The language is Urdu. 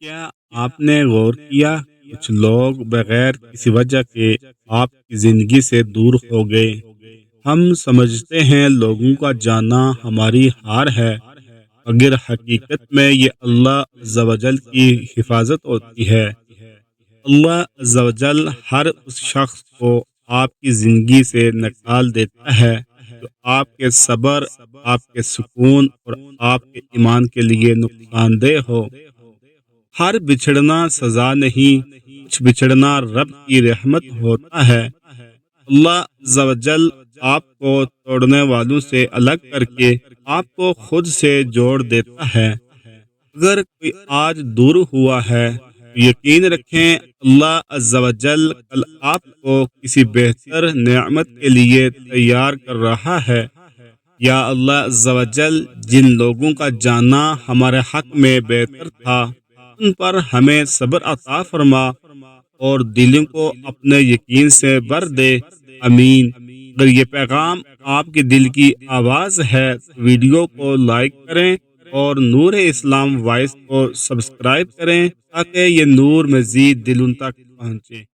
کیا آپ نے غور کیا کچھ لوگ بغیر کسی وجہ کے آپ کی زندگی سے دور ہو گئے؟ ہم سمجھتے ہیں لوگوں کا جاننا ہماری ہار ہے، مگر حقیقت میں یہ اللہ عز و جل کی حفاظت ہوتی ہے۔ اللہ عز و جل ہر اس شخص کو آپ کی زندگی سے نکال دیتا ہے جو آپ کے صبر، آپ کے سکون اور آپ کے ایمان کے لیے نقصان دہ ہو۔ ہر بچھڑنا سزا نہیں، کچھ بچھڑنا رب کی رحمت ہوتا ہے۔ اللہ عز و جل آپ کو توڑنے والوں سے الگ کر کے آپ کو خود سے جوڑ دیتا ہے۔ اگر کوئی آج دور ہوا ہے تو یقین رکھیں اللہ عز و جل کل آپ کو کسی بہتر نعمت کے لیے تیار کر رہا ہے۔ یا اللہ عز و جل جن لوگوں کا جاننا ہمارے حق میں بہتر تھا ان پر ہمیں صبر عطا فرما اور دلوں کو اپنے یقین سے بھر دے، آمین۔ اگر یہ پیغام آپ کے دل کی آواز ہے تو ویڈیو کو لائک کریں اور نور اسلام وائس کو سبسکرائب کریں تاکہ یہ نور مزید دلوں تک پہنچے۔